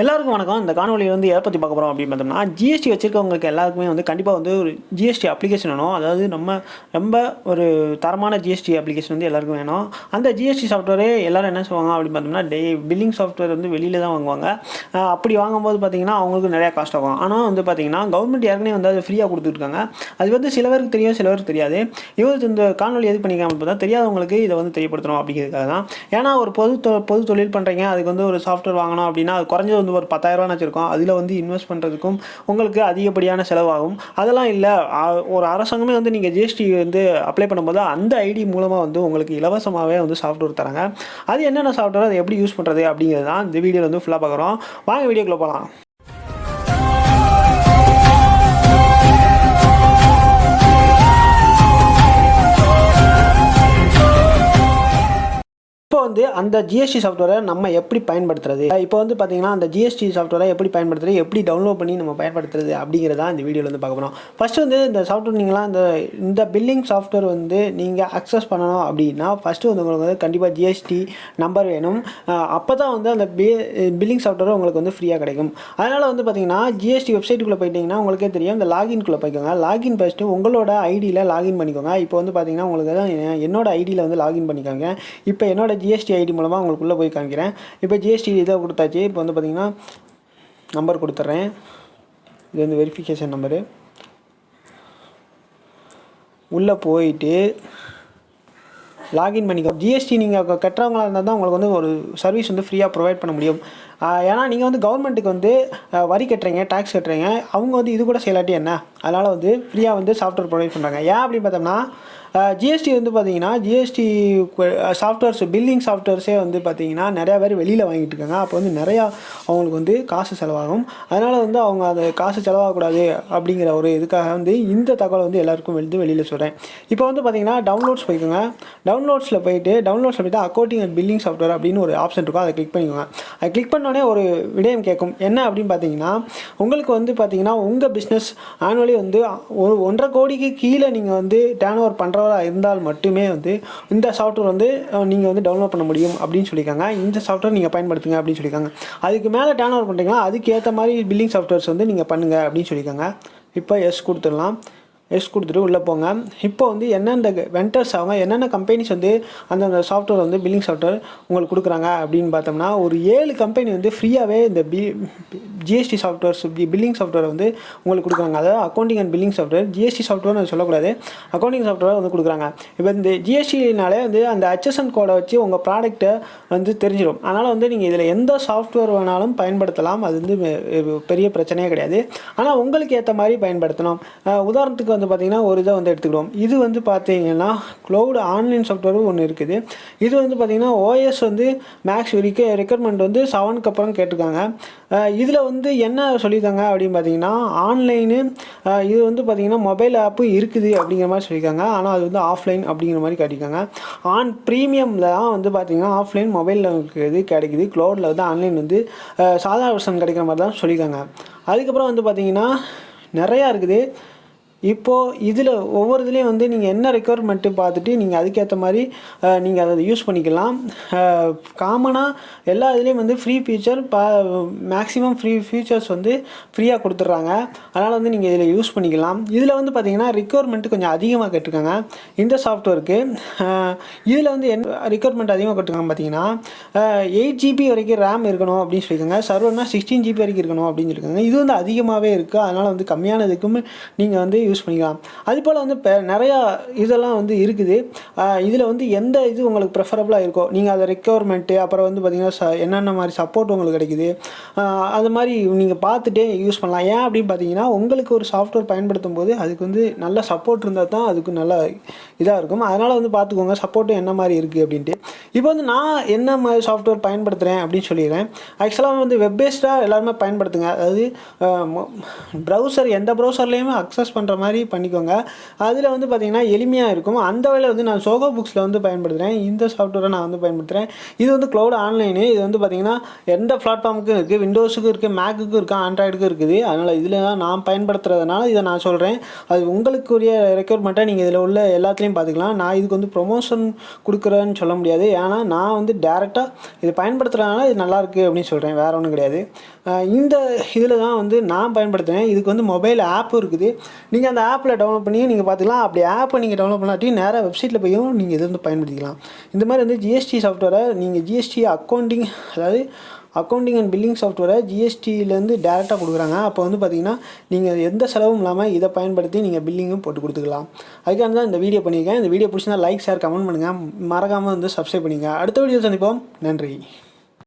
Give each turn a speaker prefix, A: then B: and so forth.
A: எல்லாருக்கும் வணக்கம். இந்த காணொலியில் வந்து எதை பற்றி பார்க்க போகிறோம் அப்படின்னு பார்த்தோம்னா, ஜிஎஸ்டி வச்சிருக்கவங்களுக்கு எல்லாருக்குமே வந்து கண்டிப்பாக வந்து ஒரு ஜிஎஸ்டி அப்ளிகேஷன் வேணும். அதாவது நம்ம ரொம்ப ஒரு தரமான ஜிஎஸ்டி அப்ளிகேஷன் வந்து எல்லாருக்கும் வேணும். அந்த ஜிஎஸ்டி சாஃப்ட்வேரே எல்லோரும் என்ன செய்வாங்க அப்படின்னு பார்த்தோம்னா, பில்லிங் சாஃப்ட்வேர் வந்து வெளியில் தான் வாங்குவாங்க. அப்படி வாங்கும்போது பார்த்தீங்கன்னா அவங்களுக்கு நிறையா காஸ்ட் ஆகும். ஆனால் வந்து பார்த்தீங்கன்னா கவர்மெண்ட் ஏற்கனவே வந்து அது ஃப்ரீயாக கொடுத்துருக்காங்க. அது வந்து சில பேருக்கு தெரியும், சில பேருக்கு தெரியாது. இந்த காணொலி எது பண்ணிக்காமல் பார்த்தா தெரியாதவங்களுக்கு இதை வந்து தெரியப்படுத்தணும் அப்படிங்கிறதுக்காக தான். ஏன்னா ஒரு பொது தொழில் பண்ணுறீங்க, அதுக்கு வந்து ஒரு சாஃப்ட்வேர் வாங்கணும் அப்படின்னா அது குறைஞ்சது வந்து ஒரு 10,000 வச்சுருக்கோம். அதில் வந்து இன்வெஸ்ட் பண்ணுறதுக்கும் உங்களுக்கு அதிகப்படியான செலவாகும். அதெல்லாம் இல்லை, ஒரு அரசாங்கமே வந்து நீங்கள் ஜிஎஸ்டி வந்து அப்ளை பண்ணும்போது அந்த ஐடி மூலமாக வந்து உங்களுக்கு இலவசமாகவே வந்து சாஃப்ட்வேர் தராங்க. அது என்னென்ன சாஃப்ட்வேர், அதை எப்படி யூஸ் பண்ணுறது அப்படிங்கிறது தான் இந்த வீடியோவில் வந்து ஃபுல்லாக பார்க்குறோம். வாங்க வீடியோக்குள்ளே போகலாம். இப்போ வந்து அந்த ஜிஎஸ்டி சாஃப்ட்வேரை நம்ம எப்படி பயன்படுத்துறது, இப்போ வந்து பார்த்தீங்கன்னா அந்த ஜிஎஸ்டி சாஃப்ட்வேரை எப்படி பயன்படுத்துறது, எப்படி டவுன்லோட் பண்ணி நம்ம பயன்படுத்துறது அப்படிங்கிறதா இந்த வீடியோவில் வந்து பார்க்க போகிறோம். ஃபஸ்ட்டு வந்து இந்த சாஃப்ட்வேர் நீங்களாம் இந்த பில்லிங் சாஃப்ட்வேர் வந்து நீங்கள் அக்சஸ் பண்ணணும் அப்படின்னா ஃபஸ்ட்டு வந்து உங்களுக்கு வந்து கண்டிப்பாக ஜிஎஸ்டி நம்பர் வேணும். அப்போ தான் வந்து அந்த பில்லிங் சாஃப்ட்வேர் உங்களுக்கு வந்து ஃப்ரீயாக கிடைக்கும். அதனால் வந்து பார்த்தீங்கன்னா ஜிஎஸ்டி வெப்சைட்டுக்குள்ளே போயிட்டீங்கன்னா உங்களுக்கே தெரியும், இந்த லாகின்குள்ளே போய்க்கோங்க. லாகின் ஃபஸ்ட்டு உங்களோட ஐடியில் லாகின் பண்ணிக்கோங்க. இப்போ வந்து பார்த்தீங்கன்னா உங்களுக்கு தான் என்னோட ஐடியில் வந்து லாகின் பண்ணிக்கோங்க. இப்போ என்னோட ஜிஎஸ்டி ஐடி மூலமாக உங்களுக்குள்ளே போய் காமிக்கிறேன். இப்போ ஜிஎஸ்டி இதை கொடுத்தாச்சு. இப்போ வந்து பார்த்திங்கன்னா நம்பர் கொடுத்துட்றேன். இது வந்து வெரிஃபிகேஷன் நம்பரு. உள்ளே போயிட்டு லாகின் பண்ணிக்கோ. ஜிஎஸ்டி நீங்கள் கட்டுறவங்களாக இருந்தால் தான் உங்களுக்கு வந்து ஒரு சர்வீஸ் வந்து ஃப்ரீயாக ப்ரொவைட் பண்ண முடியும். ஏன்னா நீங்கள் வந்து கவர்மெண்ட்டுக்கு வந்து வரி கட்டுறீங்க, டேக்ஸ் கட்டுறீங்க, அவங்க வந்து இது கூட செய்யலாட்டி என்ன, அதனால் வந்து ஃப்ரீயாக வந்து சாஃப்ட்வேர் ப்ரொவைட் பண்ணுறாங்க. ஏன் அப்படின்னு பார்த்தோம்னா ஜிஎஸ்டி வந்து பார்த்திங்கன்னா ஜிஎஸ்டி சாஃப்ட்வேர்ஸ், பில்லிங் சாஃப்ட்வேர்ஸே வந்து பார்த்திங்கன்னா நிறையா பேர் வெளியில் வாங்கிட்டு இருக்காங்க. அப்போ வந்து நிறையா அவங்களுக்கு வந்து காசு செலவாகும். அதனால் வந்து அவங்க அது காசு செலவாகக்கூடாது அப்படிங்கிற ஒரு இதுக்காக வந்து இந்த தகவலை வந்து எல்லாருக்கும் வெளியில் சொல்கிறேன். இப்போ வந்து பார்த்திங்கன்னா டவுன்லோட்ஸ் போய்க்கோங்க. டவுன்லோட்ஸில் போய்ட்டு அக்கௌண்டிங் அண்ட் பில்லிங் சாஃப்ட்வேர் அப்படின்னு ஒரு ஆப்ஷன் இருக்கும். அதை கிளிக் பண்ணிக்கோங்க. அதை கிளிக் பண்ணோடனே ஒரு விடயம் கேட்கும். என்ன அப்படின்னு பார்த்தீங்கன்னா, உங்களுக்கு வந்து பார்த்திங்கன்னா உங்கள் பிஸ்னஸ் ஆனுவலி வந்து ஒரு 1.5 கோடிக்கு கீழே நீங்கள் வந்து டர்ன் ஓவர் பண்ணுறவராக இருந்தால் மட்டுமே வந்து இந்த சாஃப்ட்வேர் வந்து நீங்கள் வந்து டவுன்லோட் பண்ண முடியும் அப்படின்னு சொல்லியிருக்காங்க. இந்த சாஃப்ட்வேர் நீங்கள் பயன்படுத்துங்க அப்படின்னு சொல்லியிருக்காங்க. அதுக்கு மேலே டர்ன் ஓவர் பண்ணுறீங்களா, அதுக்கு ஏற்ற மாதிரி பில்லிங் சாஃப்ட்வேர்ஸ் வந்து நீங்கள் பண்ணுங்கள் அப்படின்னு சொல்லியிருக்காங்க. இப்போ எஸ் கொடுத்துடலாம். எஸ் கொடுத்துட்டு உள்ளே போங்க. இப்போ வந்து என்னென்ன வெண்டர்ஸ் அவங்க என்னென்ன கம்பெனிஸ் வந்து அந்தந்த சாஃப்ட்வேர் வந்து பில்லிங் சாஃப்ட்வேர் உங்களுக்கு கொடுக்குறாங்க அப்படின்னு பார்த்தோம்னா ஒரு 7 கம்பெனி வந்து ஃப்ரீயாகவே இந்த ஜிஎஸ்டி சாஃப்ட்வேர்ஸ், பில்லிங் சாஃப்ட்வேர் வந்து உங்களுக்கு கொடுக்குறாங்க. அதாவது accounting and billing software, GST சாஃப்ட்வேர்னு சொல்லக்கூடாது, அக்கௌண்டிங் சாஃப்ட்வேர் வந்து கொடுக்குறாங்க. இப்போ இந்த ஜிஎஸ்டினாலே வந்து அந்த ஹெச்எஸ்என் கோடை வச்சு உங்கள் ப்ராடக்ட்டை வந்து தெரிஞ்சிடும். அதனால் வந்து நீங்கள் இதில் எந்த சாஃப்ட்வேர் வேணாலும் பயன்படுத்தலாம். அது வந்து பெரிய பிரச்சனையே கிடையாது. ஆனால் உங்களுக்கு ஏற்ற மாதிரி பயன்படுத்தணும். உதாரணத்துக்கு வந்து பார்த்தீங்கன்னா ஒரு இதை வந்து எடுத்துக்கிடுவோம். இது வந்து பார்த்தீங்கன்னா க்ளவுட் ஆன்லைன் சாஃப்ட்வேரும் ஒன்று இருக்குது. இது வந்து பார்த்தீங்கன்னா ஓஎஸ் வந்து மேக்ஸ் ரெக்யர்மெண்ட் வந்து 7க்கு அப்புறம் கேட்டிருக்காங்க. இதில் வந்து என்ன சொல்லியிருக்காங்க அப்படின்னு பார்த்தீங்கன்னா ஆன்லைனு இது வந்து பார்த்தீங்கன்னா மொபைல் ஆப்பு இருக்குது அப்படிங்கிற மாதிரி சொல்லியிருக்காங்க. ஆனால் அது வந்து ஆஃப்லைன் அப்படிங்கிற மாதிரி காட்டியிருக்காங்க. ப்ரீமியமில் தான் வந்து பார்த்தீங்கன்னா ஆஃப்லைன் மொபைலில் இது கிடைக்குது. க்ளவுடில் வந்து ஆன்லைன் வந்து சாதாரண வெர்ஷன் கிடைக்கிற மாதிரி தான் சொல்லியிருக்காங்க. அதுக்கப்புறம் வந்து பார்த்தீங்கன்னா நிறையா இருக்குது. இப்போது இதில் ஒவ்வொரு இதுலேயும் வந்து நீங்கள் என்ன ரெக்குயர்மெண்ட்டு பார்த்துட்டு நீங்கள் அதுக்கேற்ற மாதிரி நீங்கள் அதை யூஸ் பண்ணிக்கலாம். காமனாக எல்லா இதுலேயும் வந்து free feature maximum free features வந்து ஃப்ரீயாக கொடுத்துட்றாங்க. அதனால் வந்து நீங்கள் இதில் யூஸ் பண்ணிக்கலாம். இதில் வந்து பார்த்திங்கன்னா ரெக்குயர்மெண்ட்டு கொஞ்சம் அதிகமாக கேட்டிருக்காங்க இந்த சாஃப்ட்வேருக்கு. இதில் வந்து என்ன ரெக்குயர்மெண்ட் அதிகமாக கேட்டிருக்காங்க பார்த்தீங்கன்னா 8 GB வரைக்கும் ரேம் இருக்கணும் அப்படின்னு சொல்லியிருக்காங்க. சர்வர்னா 16 GB வரைக்கும் இருக்கணும் அப்படின்னு சொல்லியிருக்காங்க. இது வந்து அதிகமாகவே இருக்குது. அதனால் வந்து கம்மியானதுக்கும் நீங்கள் வந்து யூஸ் பண்ணிக்கலாம். அதுபோல் வந்து இப்போ நிறையா இதெல்லாம் வந்து இருக்குது. இதில் வந்து எந்த இது உங்களுக்கு ப்ரெஃபரபுளாக இருக்கோ நீங்கள் அதை ரெக்குயர்மெண்ட்டு அப்புறம் வந்து பார்த்திங்கன்னா என்னென்ன மாதிரி சப்போர்ட் உங்களுக்கு கிடைக்குது அது மாதிரி நீங்கள் பார்த்துட்டே யூஸ் பண்ணலாம். ஏன் அப்படின்னு பார்த்தீங்கன்னா உங்களுக்கு ஒரு சாஃப்ட்வேர் பயன்படுத்தும் போது அதுக்கு வந்து நல்ல சப்போர்ட் இருந்தால் தான் அதுக்கு நல்ல இதாக இருக்கும். அதனால் வந்து பார்த்துக்கோங்க சப்போர்ட்டும் என்ன மாதிரி இருக்குது அப்படின்ட்டு. இப்போ வந்து நான் என்ன மாதிரி சாஃப்ட்வேர் பயன்படுத்துகிறேன் அப்படின்னு சொல்லிடுறேன். ஆக்சுவலாக வந்து வெப் பேஸ்டாக எல்லாருமே பயன்படுத்துங்க. அதாவது ப்ரௌசர் எந்த ப்ரௌசர்லேயுமே அக்சஸ் பண்ணுற மாதிரி பண்ணிக்கோங்க. அதில் வந்து பார்த்திங்கன்னா எளிமையாக இருக்கும். அந்த வேளையில் வந்து நான் சோகோ புக்ஸில் வந்து பயன்படுத்துகிறேன். இந்த சாஃப்ட்வேரை நான் வந்து பயன்படுத்துகிறேன். இது வந்து க்ளவுட் ஆன்லைனு. இது வந்து பார்த்திங்கன்னா எந்த பிளாட்ஃபார்முக்கும் இருக்குது, விண்டோஸுக்கும் இருக்குது, மேக்குக்கும் இருக்குது, ஆண்ட்ராய்டுக்கும் இருக்குது. அதனால் இதில் தான் நான் பயன்படுத்துறதுனால இதை நான் சொல்கிறேன். அது உங்களுக்குரிய ரெக்யர்மெண்ட்டை நீங்கள் இதில் உள்ள எல்லாத்துலேயும் பார்த்துக்கலாம். நான் இதுக்கு வந்து ப்ரொமோஷன் கொடுக்குறேன்னு சொல்ல முடியாது. ஏன்னா நான் வந்து டேரெக்டாக இதை பயன்படுத்துகிறதுனால இது நல்லாயிருக்கு அப்படின்னு சொல்கிறேன், வேறு ஒன்றும் கிடையாது. இந்த இதில் தான் வந்து நான் பயன்படுத்துகிறேன். இதுக்கு வந்து மொபைல் ஆப்பும் இருக்குது. நீங்கள் அந்த ஆப்பில் டவுன்லோட் பண்ணி நீங்கள் பார்த்துக்கலாம். அப்படி ஆப்பை நீங்கள் டவுன்லோட் பண்ணாட்டி நேராக வெப்சைட்டில் போயும் நீங்கள் இதை வந்து பயன்படுத்திக்கலாம். இந்த மாதிரி வந்து ஜிஎஸ்டி சாஃப்ட்வேரை நீங்கள் ஜிஎஸ்டி அக்கௌண்டிங், அதாவது அக்கௌண்டிங் அண்ட் பில்லிங் சாஃப்ட்வேரை ஜிஎஸ்டியிலேருந்து டேரெக்டாக கொடுக்குறாங்க. அப்போ வந்து பார்த்திங்கன்னா நீங்கள் எந்த செலவும் இல்லாமல் இதை பயன்படுத்தி நீங்கள் பில்லிங்கும் போட்டு கொடுத்துக்கலாம். அதுக்காக தான் இந்த வீடியோ பண்ணியிருக்கேன். இந்த வீடியோ பிடிச்சிருந்தா லைக், ஷேர், கமெண்ட் பண்ணுங்கள். மறக்காமல் வந்து சப்ஸ்கிரைப் பண்ணிங்க. அடுத்த வீடியோ சந்திப்போம். நன்றி.